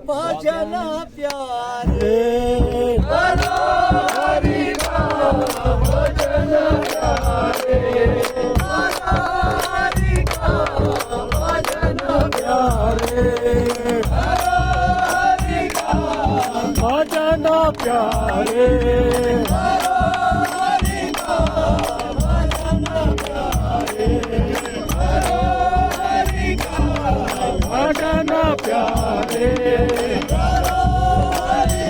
भजन प्यारे करो हरि का भजन प्यारे, करो हरि का भजन प्यारे, करो हरि का भजन प्यारे, करो हरि का भजन प्यारे, करो हरि का भजन प्यारे, करो हरि